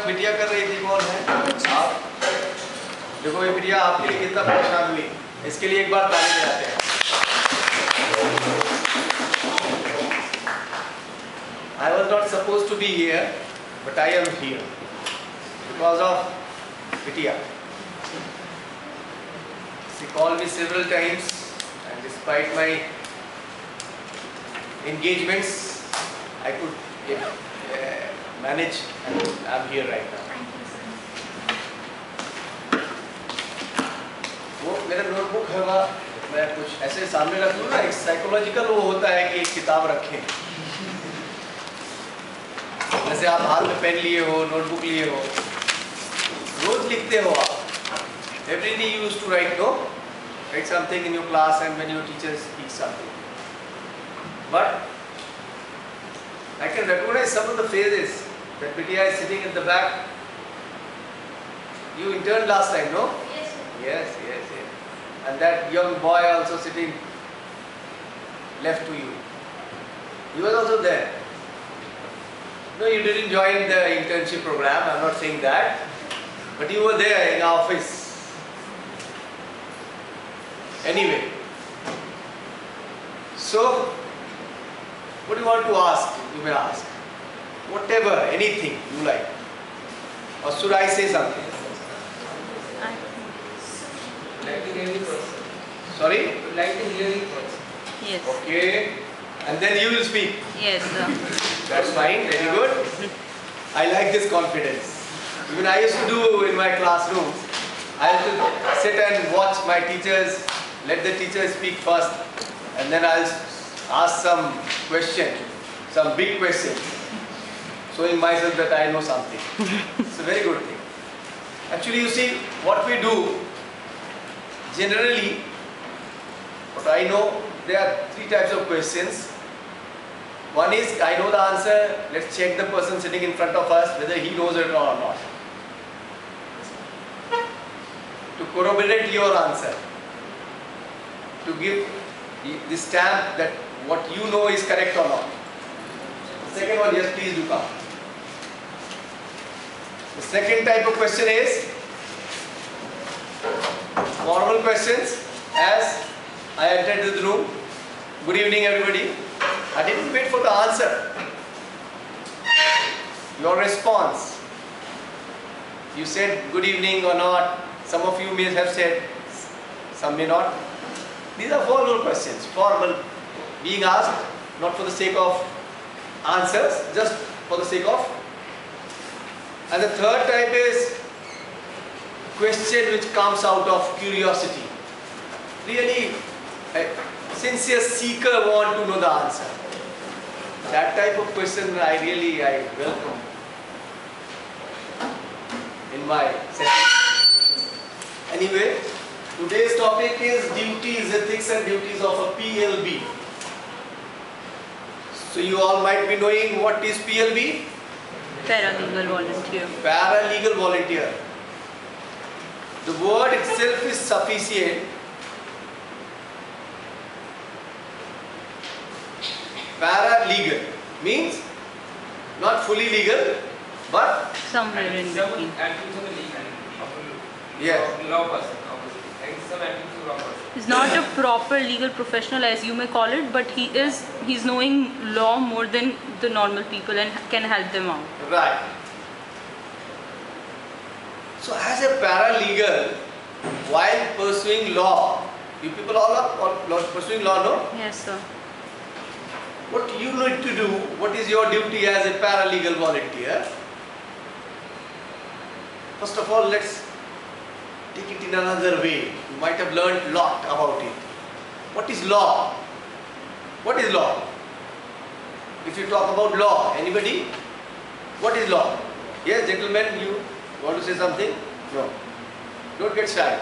बिटिया कर रही थी, कौन है आप? देखो ये बिटिया आपके लिए कितना परेशान हुई, इसके लिए एक बार ताली बजाते हैं। I was not supposed to be here, but I am here because of बिटिया. She called me several times, and despite my engagements, I could manage, and I am here right now. वो मेरा notebook है, मैं कुछ ऐसे सामने रख लूँ ना, एक साइकोलॉजिकल वो होता है कि एक किताब रखें, जैसे आप हाथ में पेन लिए हो, नोटबुक लिए हो, रोज लिखते हो आप. Every day you used to write, no? Write something in your class and when your teacher speaks something. But I can recognize some of the faces. That Bitiya is sitting in the back. You interned last time, no? Yes, sir. Yes. And that young boy also sitting left to you. He was also there. No, you didn't join the internship program, I'm not saying that. But you were there in our office. Anyway. So, what do you want to ask? You may ask. Whatever, anything you like. Or should I say something? Like to hear you first. Sorry? Like to hear you first. Yes. Okay. And then you will speak. Yes, sir. That's fine, very good. I like this confidence. Even I used to do in my classrooms. I used to sit and watch my teachers, let the teacher speak first, and then I'll ask some question, some big question, showing myself that I know something. It's a very good thing. Actually, you see, what we do, generally, what I know, there are three types of questions. One is, I know the answer, let's check the person sitting in front of us, whether he knows it or not. To corroborate your answer. To give the stamp that what you know is correct or not. The second one, yes, please do come. The second type of question is formal questions. As I entered this room, good evening everybody. I didn't wait for the answer. Your response. You said good evening or not. Some of you may have said, some may not. These are formal questions. Formal, being asked not for the sake of answers, just for the sake of. And the third type is question which comes out of curiosity. Really, a sincere seeker want to know the answer. That type of question I welcome in my session. Anyway, today's topic is duties, ethics and duties of a PLB. So you all might be knowing what is PLB? Paralegal volunteer. Paralegal volunteer. The word itself is sufficient. Paralegal means not fully legal, but Somewhere in between. yes. Law person. Some activities law person. He's not a proper legal professional as you may call it, but he's knowing law more than the normal people and can help them out. Right. So as a paralegal, while pursuing law, you people all are pursuing law, no? Yes, sir. What you need to do, what is your duty as a paralegal volunteer? First of all, let's take it in another way. You might have learned a lot about it. What is law? What is law? If you talk about law, anybody? What is law? Yes, gentlemen, you want to say something? No. Don't get shy.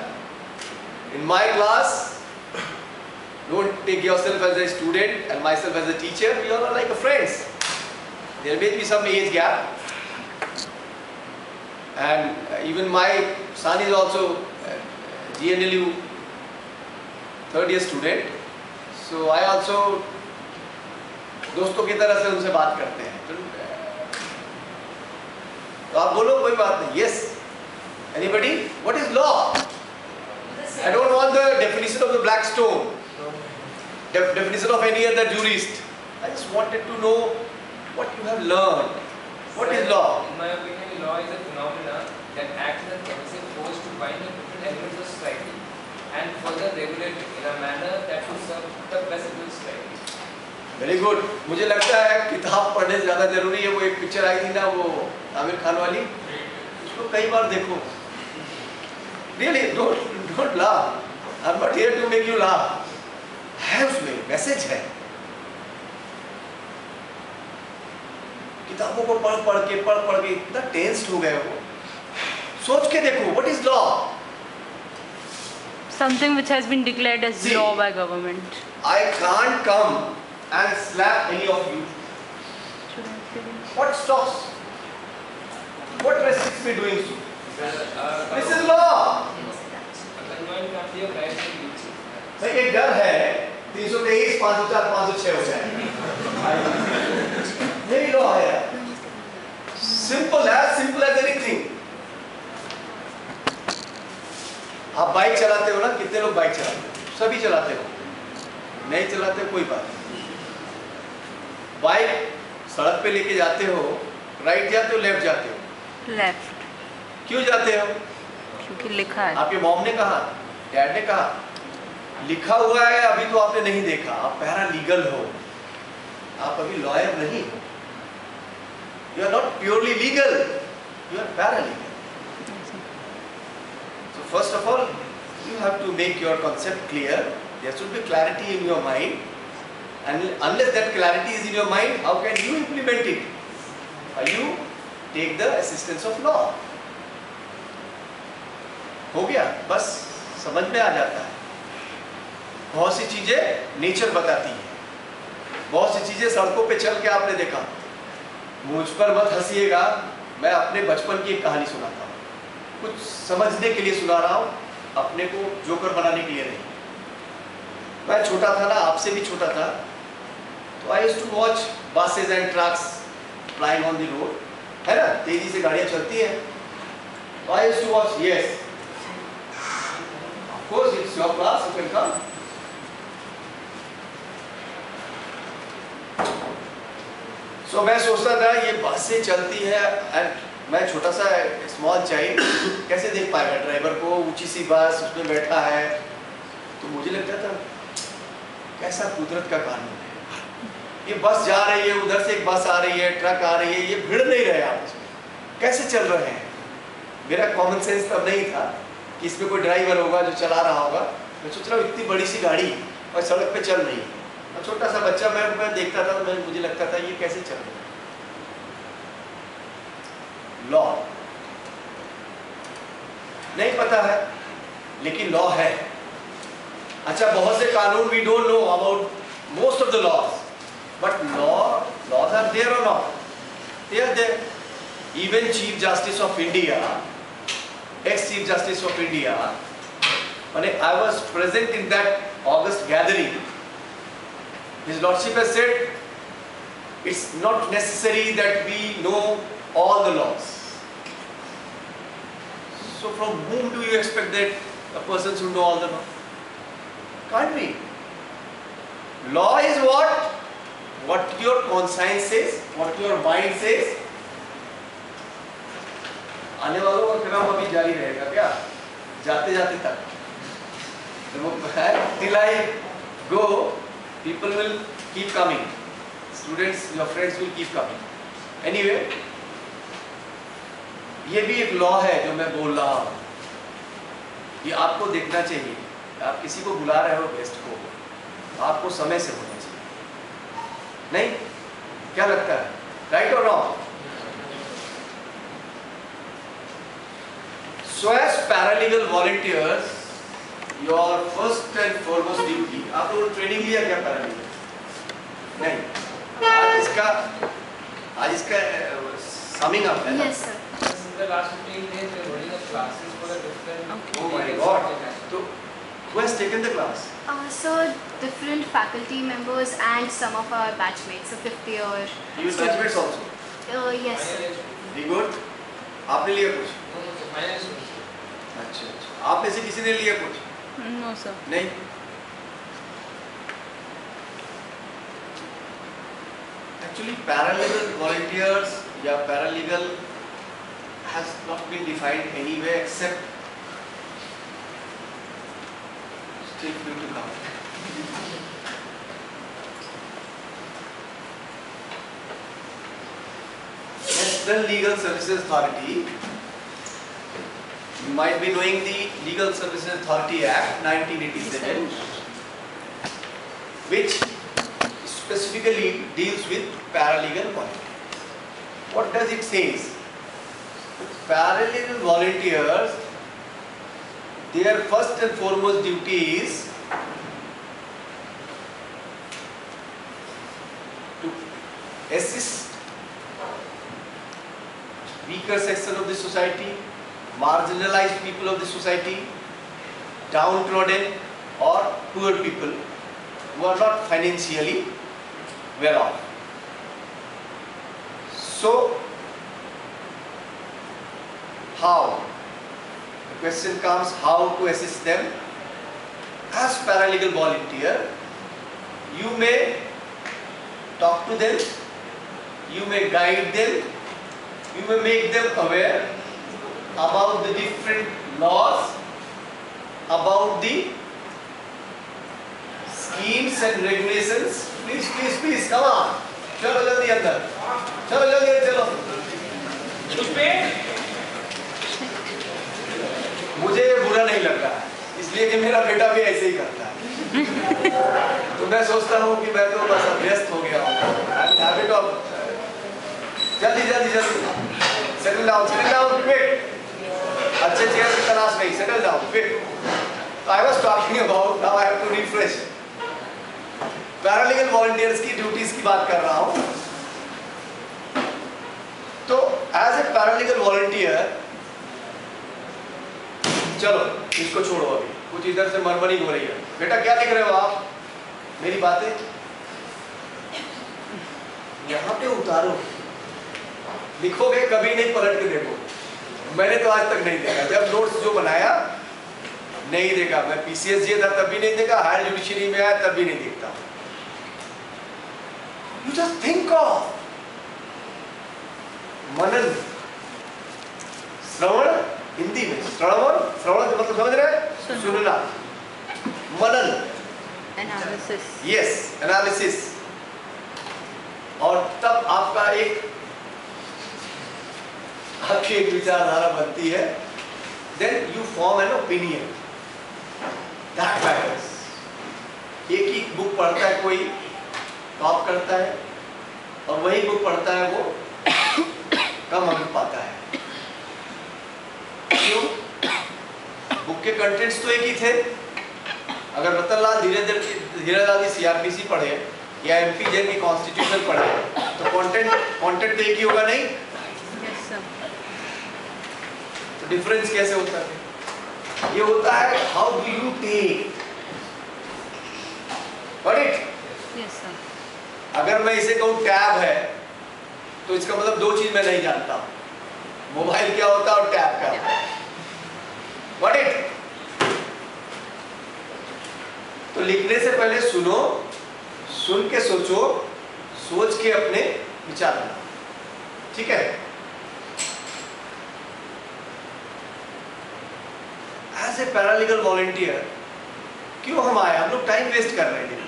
In my class, don't take yourself as a student and myself as a teacher. We all are like friends. There may be some age gap. And even my son is also GNLU third year student. So I also दोस्तों की तरह से उनसे बात करते हैं. तो आप बोलो कोई बात नहीं. Yes. Anybody? What is law? I don't want the definition of the Blackstone. Definition of any other jurist. I just wanted to know what you have learned. What is law? In my opinion, law is a phenomenon that acts as a cohesive force to bind the different elements of society and further regulate it in a manner that will serve the best of the society. Very good. मुझे लगता है किताब पढ़ने से ज़्यादा जरूरी है. वो एक पिक्चर आई थी ना, वो आमिर खान वाली, उसको कई बार देखो. Really, don't laugh. I'm not here to make you laugh. है उसमें मैसेज है. किताबों को पढ़ के इतना टेंस्ड हो गए हो. सोच के देखो, what is law? Something which has been declared as See, law by government. I can't come and slap any of you. What stops? What restricts me doing so? This is law. Conjoined family of rights and duties. भाई एक डर है 323, 504, 506 हो जाए. यही law है. Simple as anything. आप bike चलाते हो ना, कितने लोग बाइक चलाते हो? सभी चलाते हो. नहीं चलाते कोई बात नहीं. बाइक सड़क पे लेके जाते हो, राइट जाते हो, लेफ्ट जाते हो? लेफ्ट. क्यों जाते हो? क्योंकि लिखा है. आपके मॉम ने कहा, डैड ने कहा, लिखा हुआ है. अभी तो आपने नहीं देखा, आप पैरालीगल हो, आप अभी लॉयर नहीं हो. You are not purely legal, you are paralegal. So first of all, you have to make your concept clear. There should be clarity in your mind, and unless that clarity is in your mind, how can you implement it? You take the assistance of law. हो गया, बस समझ में आ जाता है. बहुत सी चीजें nature बताती है. बहुत सी चीजें सड़कों पे चल के आपने देखा. मुझ पर मत हंसिएगा, मैं अपने बचपन की एक कहानी सुनाता हूँ. कुछ समझने के लिए सुना रहा हूँ, अपने को जोकर बनाने के लिए नहीं. मैं छोटा था ना, आपसे भी छोटा था, तो I used to watch buses and trucks flying on the road. है ना, तेजी से गाड़ियाँ चलती हैं. तो I used to watch. Yes, of course it's your class, you can come. So मैं सोचता था ये बसें चलती है, एंड मैं छोटा सा स्मॉल चाइल्ड कैसे देख पाएगा ड्राइवर को, ऊंची सी बस, उसमें बैठा है. तो मुझे लगता था कैसा कुदरत का कानून है. ये बस जा रही है, उधर से एक बस आ रही है, ट्रक आ रही है, ये भिड़ नहीं रहे आपस में, कैसे चल रहे हैं. मेरा कॉमन सेंस तब नहीं था कि इसमें कोई ड्राइवर होगा जो चला रहा होगा. मैं सोच रहा हूँ इतनी बड़ी सी गाड़ी और सड़क पे चल रही है. और छोटा सा बच्चा, मैं देखता था, तो मुझे लगता था ये कैसे चल रहा है. लॉ नहीं पता है, लेकिन लॉ है. अच्छा, बहुत से कानून we don't know about most of the laws, but laws are there और not? They are there. Even chief justice of India, ex chief justice of India, when I was present in that August gathering, his lordship has said it's not necessary that we know all the laws. So from whom do you expect that a person should know all the laws? Can't be. Law is what your conscience says, what your mind says. आने वालों का क्रम अभी जारी रहेगा क्या, जाते जाते तक. Till I go, people will keep coming. Students, your friends will keep coming. Anyway, ये भी एक लॉ है जो मैं बोल रहा हूँ. ये आपको देखना चाहिए. आप किसी को बुला रहे हो गेस्ट को, आपको समय से होना चाहिए. नहीं, क्या लगता है, राइट और wrong? So as paralegal volunteers, your first and foremost duty, आप लोगों ने ट्रेनिंग लिया क्या पैरालीगल? नहीं. आज इसका समिंग अप है ना? Yes, sir. In the last 15 days, we are holding up classes for the different. Oh my God. So who has taken the class? So different faculty members and some of our batchmates, so 5th year. You batchmates also. Yes, sir. Very good. आपने लिया कुछ? Finance. अच्छा अच्छा, आप में से किसी ने लिया कुछ? No, sir. नहीं? Actually, paralegal volunteers या paralegal has not been defined anywhere except still free to come. National Legal Services Authority, you might be knowing the Legal Services Authority Act 1987, which specifically deals with paralegal volunteers. What does it say? Paralegal volunteers, their first and foremost duty is to assist weaker section of the society, marginalized people of the society, downtrodden or poor people who are not financially well off. So, how? The question comes, how to assist them? As paralegal volunteer, you may talk to them, you may guide them, you may make them aware about the different laws, about the schemes and regulations. Please, please, please, come on. चलो जल्दी अंदर. चलो जल्दी चलो. मुझे ये बुरा नहीं लग रहा है, इसलिए कि मेरा बेटा भी ऐसे ही करता है. तो मैं सोचता हूँ कि मैं तो बस व्यस्त हो गया हूँ. हैबिट ऑफ जल्दी जल्दी जल्दी. Settle down quick. अच्छे चेयर की तलाश नहीं. Settle down quick. I was talking about, now I have to refresh. Paralegal volunteers की ड्यूटीज की बात कर रहा हूं. तो एज ए पैरालीगल वॉलंटियर, चलो इसको छोड़ो, अभी कुछ इधर से मरमरी हो रही है. बेटा क्या लिख रहे हो आप? मेरी बातें यहां पे उतारो. लिखोगे कभी नहीं, पलट के देखो. मैंने तो आज तक नहीं देखा. जब नोट्स जो बनाया नहीं देखा. मैं पीसीएसजे था तब भी नहीं देखा, हायर जुडिशरी में आया तब भी नहीं देखता. You just think of मनन, श्रवण हिंदी में श्रवण, श्रवण का मतलब समझ रहे हैं? सुनना. मनन, Analysis. Yes, analysis. और तब आपका आपकी एक विचारधारा बनती है. Then you form an opinion. That matters. एक ही बुक पढ़ता है कोई, टॉप करता है, और वही बुक पढ़ता है वो कम अंक पाता है. क्यों? बुक के कंटेंट्स तो एक ही थे. अगर रतनलाल धीरेलाल की सीआरपीसी पढ़े या एमपी जैन की कॉन्स्टिट्यूशन पढ़े तो कंटेंट तो एक ही होगा नहीं. Yes, sir. तो डिफरेंस कैसे होता है? ये होता है how do you take it. Yes, sir. अगर मैं इसे कहूँ टैब है तो इसका मतलब दो चीज मैं नहीं जानता. मोबाइल क्या होता है और टैब क्या होता है. What it. तो लिखने से पहले सुनो, सुन के सोचो, सोच के अपने विचार बनाओ. ठीक है? एज ए पैरालीगल वॉलंटियर क्यों हम आए? हम लोग टाइम वेस्ट कर रहे हैं.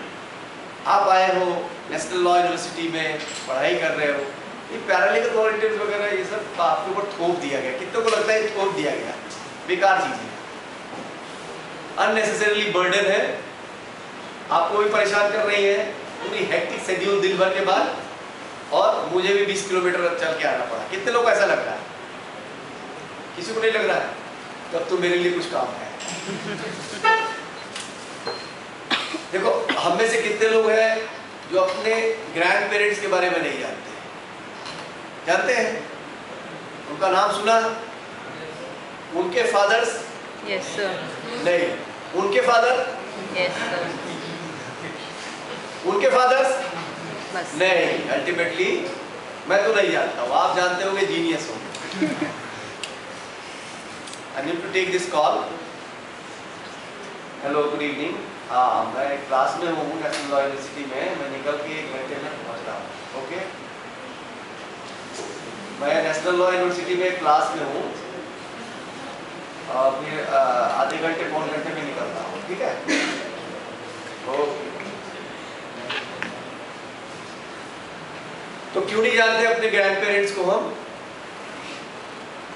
आप आए हो नेशनल लॉ यूनिवर्सिटी में पढ़ाई कर रहे हो. ये पैरालीगल वॉलंटियर्स वगैरह ये सब आपके ऊपर थोप दिया गया. कितनों को लगता है थोप दिया गया? बेकार चीज है, अननेसेसरीली बर्डन है, आपको भी परेशान कर रही है. पूरी हेक्टिक शेड्यूल दिन भर के बाद, और मुझे भी 20 किलोमीटर चल के आना पड़ा. कितने लोग ऐसा लग रहा है? किसी को नहीं लग रहा है? तब तो मेरे लिए कुछ काम है. देखो हम में से कितने लोग हैं जो अपने ग्रैंड पेरेंट्स के बारे में नहीं जानते? जानते हैं? उनका नाम सुना? उनके फादर्स? Yes, sir. नहीं. उनके फादर? Yes, sir. उनके फादर्स? बस. नहीं. अल्टीमेटली मैं तो नहीं जानता हूँ. आप जानते होंगे, जीनियस हो. I need to take this call. Hello, good evening. हाँ, मैं क्लास में हूँ नेशनल लॉ यूनिवर्सिटी में. मैं निकल के 1 घंटे में पहुँच रहा हूँ. ओके? मैं नेशनल लॉ यूनिवर्सिटी में क्लास में हूँ. फिर आधे घंटे पौन घंटे में निकल रहा हूँ. ठीक है? ओके. तो क्यों नहीं जानते अपने ग्रैंड पेरेंट्स को हम?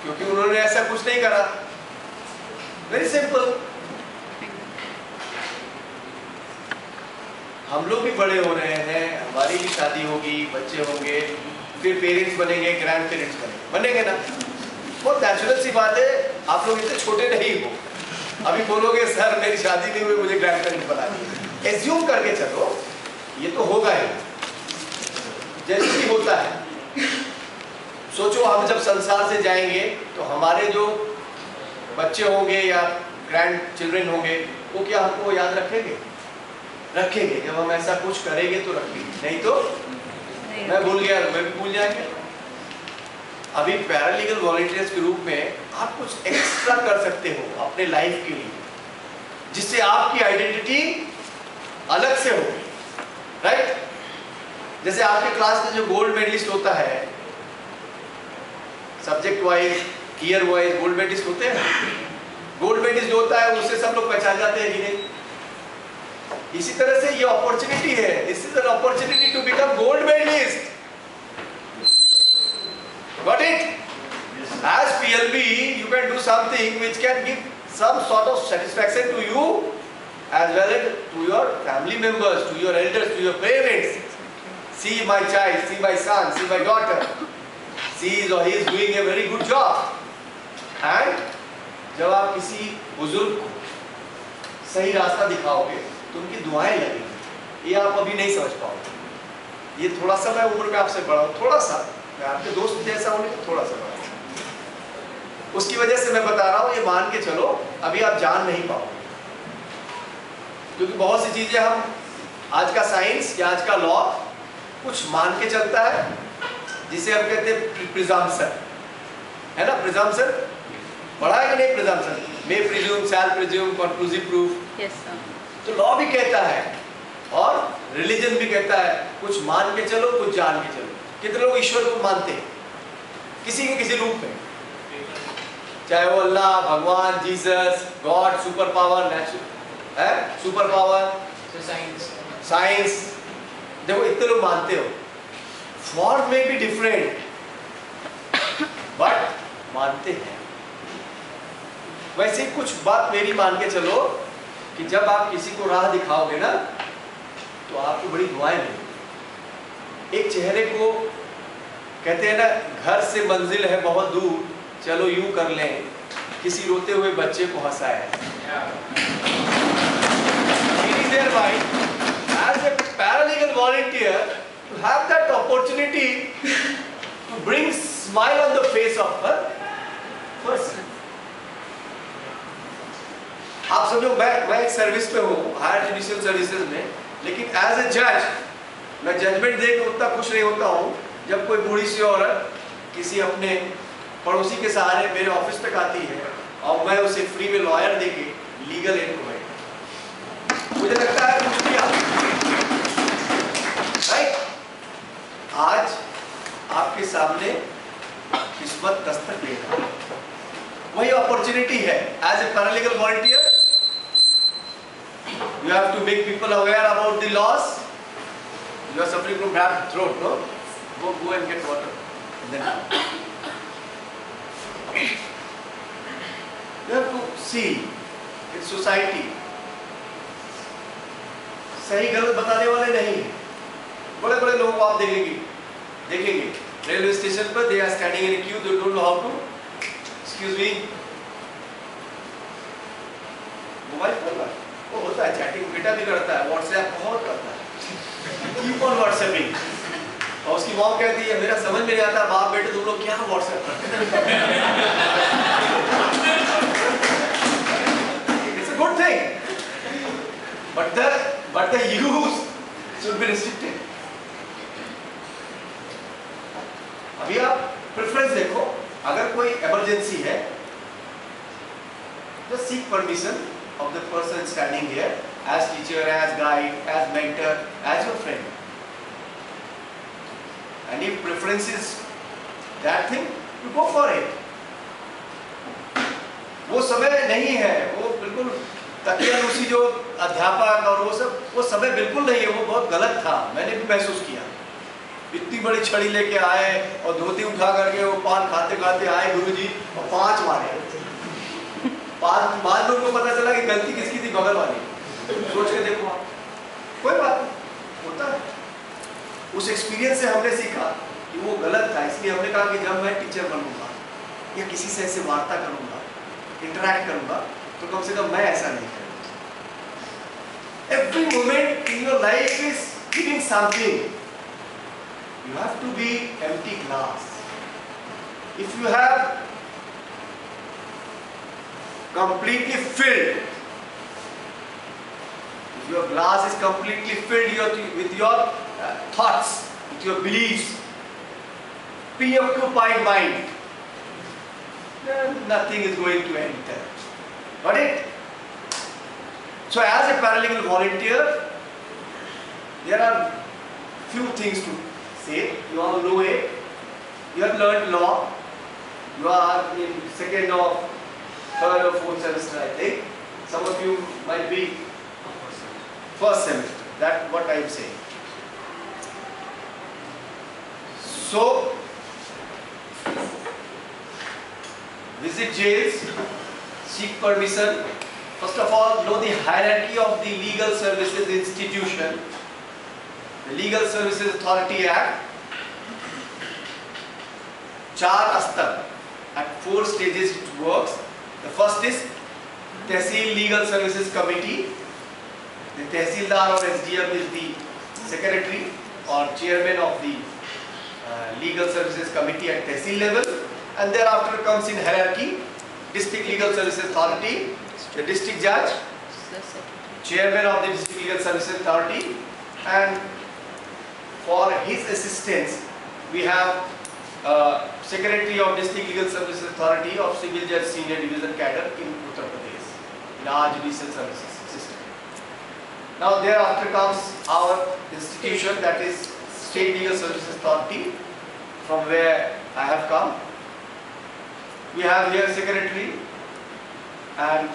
क्योंकि उन्होंने ऐसा कुछ नहीं करा. Very simple. हम लोग भी बड़े हो रहे हैं, हमारी भी शादी होगी, बच्चे होंगे, फिर पेरेंट्स बनेंगे, ग्रैंड पेरेंट्स बनेंगे ना. बहुत नेचुरल सी बात है. आप लोग इतने छोटे नहीं हो. अभी बोलोगे सर मेरी शादी नहीं हुई, मुझे ग्रैंड पेरेंट्स बना दिए. एज्यूम करके चलो, ये तो होगा ही, जैसे भी होता है. सोचो हम जब संसार से जाएंगे तो हमारे जो बच्चे होंगे या ग्रैंड चिल्ड्रन होंगे वो क्या हमको याद रखेंगे? रखेंगे. जब हम ऐसा कुछ करेंगे तो रखेंगे, नहीं तो मैं भूल गया, मैं भी भूल जाएंगे. अभी पैरालीगल वॉलंटियर्स के रूप में आप कुछ एक्स्ट्रा कर सकते हो अपने लाइफ के लिए, जिससे आपकी आइडेंटिटी अलग से होगी. राइट? जैसे आपके क्लास में जो गोल्ड मेडलिस्ट होता है, subject wise, year wise gold medallist होते हैं. गोल्ड मेडलिस्ट जो होता है उससे सब लोग पहचान जाते हैं कि नहीं. इसी तरह से ये अपॉर्चुनिटी है. This is an opportunity to become gold medallist. Got it? As PLB, you can do something which can give some sort of satisfaction to you as well as to your family members, to your elders, to your parents. See my child, see my son, see my daughter. She or he is doing a very good job. And जब आप किसी बुजुर्ग को सही रास्ता दिखाओगे तो उनकी दुआएं लगेंगी. ये आप अभी नहीं समझ पाओगे. ये थोड़ा सा मैं उम्र में आपसे बड़ा हूँ, थोड़ा सा मैं आपके दोस्त जैसा हूँ, तो थोड़ा सा बड़ा. उसकी वजह से मैं बता रहा हूँ, ये मान के चलो अभी आप जान नहीं पाओगे. क्योंकि बहुत सी चीजें हम, आज का साइंस या आज का लॉ कुछ मान के चलता है, जिसे हम कहते हैं प्रिजम्पशन. है ना? प्रिजम्पशन पढ़ा है कि नहीं? प्रिजम्पशन मे प्रिज्यूम, शैल presume, conclusive proof. Yes sir. तो लॉ भी कहता है और रिलीजन भी कहता है कुछ मान के चलो, कुछ जान के चलो. कितने लोग ईश्वर को मानते हैं किसी के किसी रूप में, चाहे वो अल्लाह, भगवान, Jesus, God, super power, natural है, सुपर पावर, साइंस. देखो इतने लोग मानते हो. फॉर्म में भी डिफरेंट बट मानते हैं. वैसे कुछ बात मेरी मान के चलो कि जब आप किसी को राह दिखाओगे ना तो आपको बड़ी दुआएं मिलेंगी. एक चेहरे को कहते हैं ना, घर से मंजिल है बहुत दूर, चलो यूं कर लें, किसी रोते हुए बच्चे को हंसाए. As a paralegal volunteer, you have that opportunity to bring smile on the face of a person. आप समझो, मैं एक सर्विस पे हूँ, हायर जुडिशियल सर्विसेज में, लेकिन एज ए जज मैं जजमेंट देख के उतना खुश नहीं होता हूँ जब कोई बूढ़ी सी औरत किसी अपने पड़ोसी के सहारे मेरे ऑफिस तक आती है और मैं उसे फ्री में लॉयर देके लीगल एड प्रोवाइड. मुझे लगता है कुछ भी राइट. आज आपके सामने किस्मत दस्तक दे रहा है. वही अपॉर्चुनिटी है. As a paralegal volunteer you have to make people aware about the laws. You are suffering from bad throat, no? Go and get water. And then you have to see in society. सही गलत बताने वाले नहीं. बड़े बड़े लोगों को आप देखेंगे रेलवे स्टेशन पर, they are standing in a queue, they don't know how to. Excuse me. Mobile पर वो होता है, चैटिंग बेटा भी करता है, व्हाट्सएप बहुत करता है. Keep on WhatsApping. और उसकी मॉम कहती है मेरा समझ में नहीं आता बाप बेटे तुम लोग क्या व्हाट्सएप करते हैं. It's a good thing but the use should be restricted. अभी आप प्रेफरेंस देखो, अगर कोई इमरजेंसी है Just seek permission of the person standing here, as teacher, as guide, as mentor, as your friend. And if preference is that thing, you go for it. वो समय नहीं है, वो बिल्कुल तकियानुसी जो अध्यापक और वो समय बिल्कुल नहीं है, वो बहुत गलत था। मैंने भी महसूस किया। इतनी बड़ी छड़ी लेके आए और धोती उठा करके वो पान खाते खाते आए गुरुजी और 5 मारे। बाद लोगों को पता चला कि गलती किसकी थी, बगल वाली। सोच के देखो आप, कोई बात नहीं, होता है। उस एक्सपीरियंस से हमने सीखा कि वो गलत था, इसलिए हमने कहा कि जब मैं टीचर बनूंगा या किसी से ऐसे वार्ता करूंगा, इंटरैक्ट करूंगा, तो कम से कम मैं ऐसा नहीं करूंगा। Every moment in your life is giving something. You have to be empty glass. If you have completely filled, if your glass is completely filled with your thoughts, with your beliefs, preoccupied mind, then nothing is going to enter. Got it? So as a paralegal volunteer, there are few things to say. You all know it. You have learned law. You are in 2nd or 3rd or 4th semester, I think. Some of you might be 1st semester. That's what I am saying. So, visit jails, seek permission. First of all, know the hierarchy of the legal services institution. The Legal Services Authority Act, 4 स्तर, at 4 stages it works. The first is Tehsil Legal Services Committee. The Tehsildar or SDM is the secretary or chairman of the Legal Services Committee at Tehsil level, and thereafter comes in hierarchy District Legal Services Authority, the district judge, chairman of the District Legal Services Authority, and for his assistance we have Secretary of District Legal Services Authority of Civil Judge Senior Division Cadre in Uttar Pradesh, large judicial services system. Now thereafter comes our institution, that is State Legal Services Authority, from where I have come. We have here secretary, and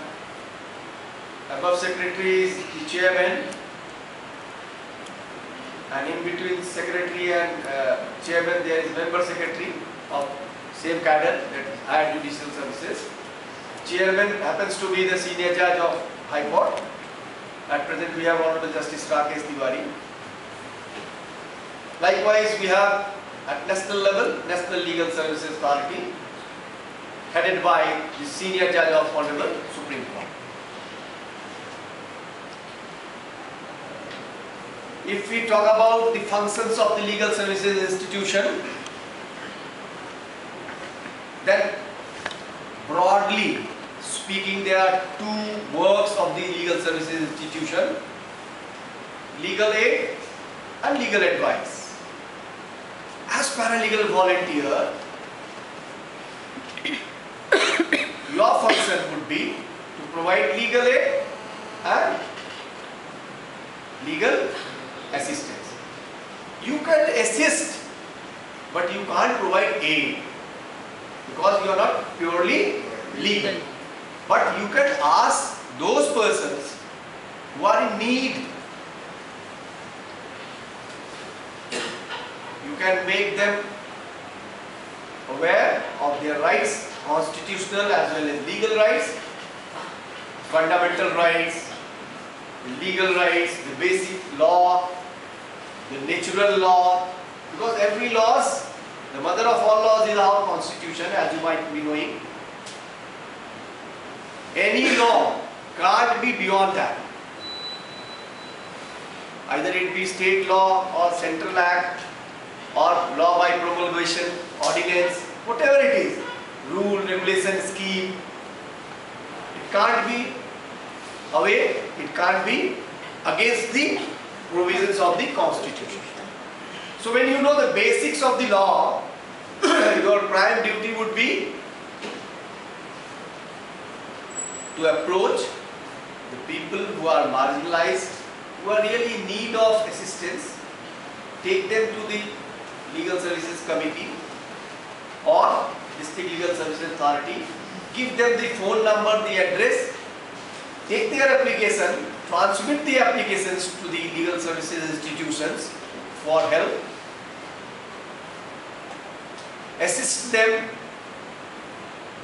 above secretary is the chairman, and in between secretary and chairman there is member secretary of same cadre, that is Higher Judicial Services. Chairman happens to be the senior judge of High Court. At present we have Honorable Justice Rakesh Tiwari. Likewise we have at national level, National Legal Services Authority, headed by the senior judge of Honorable Supreme Court. If we talk about the functions of the legal services institution, then broadly speaking there are 2 works of the legal services institution: legal aid and legal advice. As paralegal volunteer, your function would be to provide legal aid and legal assistance. You can assist, but you can't provide aid because you are not purely legal. But you can ask those persons who are in need. You can make them aware of their rights, constitutional as well as legal rights, fundamental rights, the legal rights, the basic law, the natural law, because every laws, the mother of all laws is our constitution, as you might be knowing. Any law can't be beyond that. Either it be state law or central act or law by promulgation, ordinance, whatever it is, rule, regulation, scheme, it can't be away, it can't be against the provisions of the constitution. So when you know the basics of the law, your prime duty would be to approach the people who are marginalized, who are really in need of assistance, take them to the Legal Services Committee or District Legal Services Authority, give them the phone number, the address, take their application, transmit the applications to the legal services institutions for help, assist them,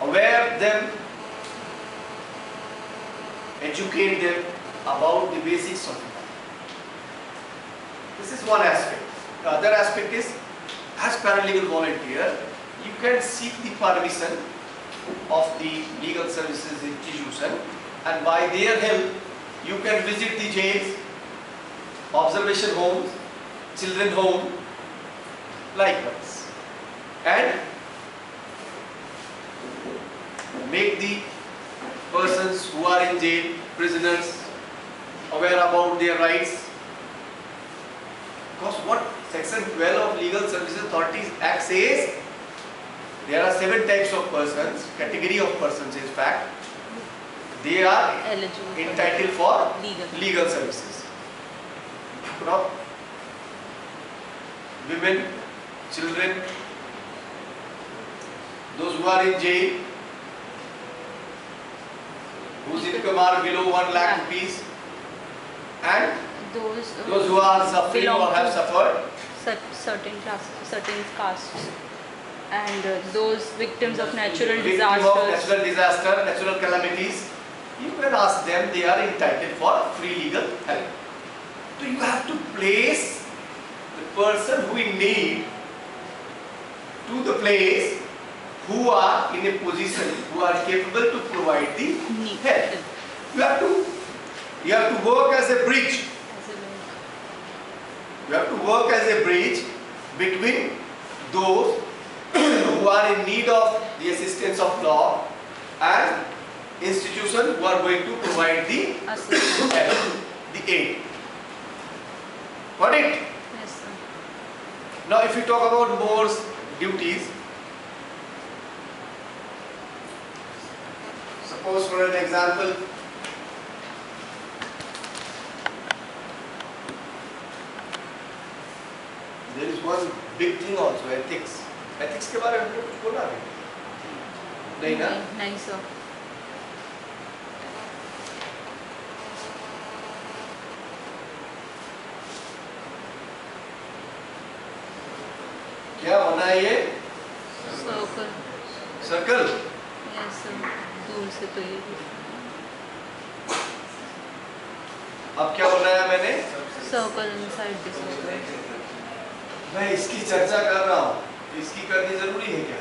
aware them, educate them about the basics of law. This is one aspect. The other aspect is, as paralegal volunteer, you can seek the permission of the legal services institution, and by their help you can visit the jails, observation homes, children home, likewise, and make the persons who are in jail, prisoners, aware about their rights. Because what Section 12 of Legal Services Authorities Act says, there are 7 types of persons, category of persons in fact, they are Eligible for entitled for legal services. Now, women, children, those who are in jail, whose income are below 1 lakh rupees, and those who are suffering or have suffered certain classes, certain castes, and those victims of natural victim of disasters. natural disaster, natural calamities, you can ask them, they are entitled for free legal help. So you have to place the person who in need to the place who are in a position, who are capable to provide the help. You have to work as a bridge. You have to work as a bridge between those who are in need of the assistance of law and institutions who are going to provide the help, the aid. Got it? Yes, sir. Now if we talk about more duties, suppose for an example, there is one big thing also, ethics. Ethics के बारे में हमको कुछ बोला है? नहीं ना? नहीं sir. क्या बना है ये? Circle. सर्कल? Yes sir. दूर से तो ये. अब क्या बनाया मैंने? Circle inside the circle. मैं इसकी चर्चा कर रहा हूँ, इसकी करनी जरूरी है क्या?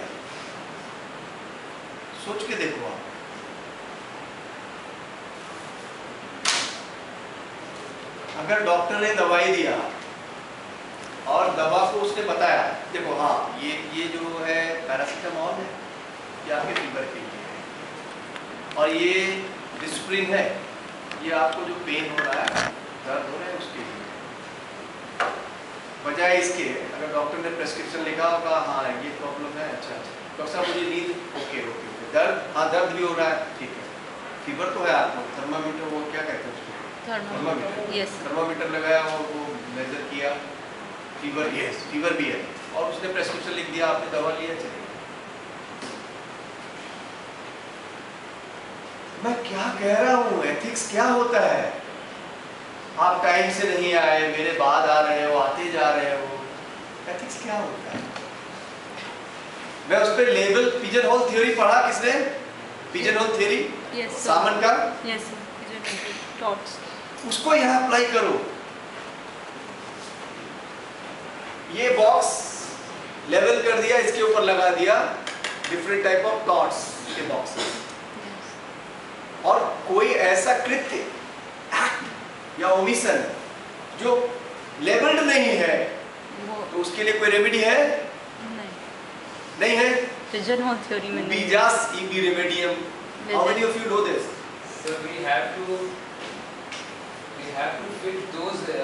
सोच के देखो आप। अगर डॉक्टर ने दवाई दिया और दवा को उसने बताया, देखो हाँ ये जो है पैरासीटामोल है, ये आपके फीवर के लिए है, और ये डिस्प्रिन है, ये आपको जो पेन हो रहा है, दर्द हो रहा है उसके लिए। बजाय इसके अगर डॉक्टर ने प्रेस्क्रिप्शन लिखा होगा, हाँ ये प्रॉब्लम है, अच्छा डॉक्टर साहब मुझे नींद, ओके, दर्द, हाँ दर्द भी हो रहा है, ठीक है, फीवर तो है आपको, थर्मामीटर, वो क्या कहते हैं उसको, थर्मामीटर, Yes. थर्मामीटर लगाया और वो मेजर किया, फीवर, यस फीवर भी है, और उसने प्रेस्क्रिप्शन लिख दिया, आपने दवा लिया, चलिए। मैं क्या कह रहा हूँ, एथिक्स क्या होता है? आप टाइम से नहीं आए, मेरे बाद आ रहे हो, आते जा रहे हो, एथिक्स क्या होता है? मैं उस पर लेबल, पिजन होल थ्योरी पढ़ा किसने? Pigeon whole theory? Yes sir. सामन का? Yes sir. Pigeon hole thoughts. उसको यहाँ अप्लाई करो। ये बॉक्स लेवल कर दिया, इसके ऊपर लगा दिया डिफरेंट टाइप ऑफ थॉट्स के बॉक्सेस, और कोई ऐसा कृत्य, एक्ट या ओमिशन जो लेबल्ड नहीं है, तो उसके लिए कोई रेमेडी है? नहीं है? Pigeon hole theory में नहीं. Bijas ibi remedium. How many of you know this? So we have to fit those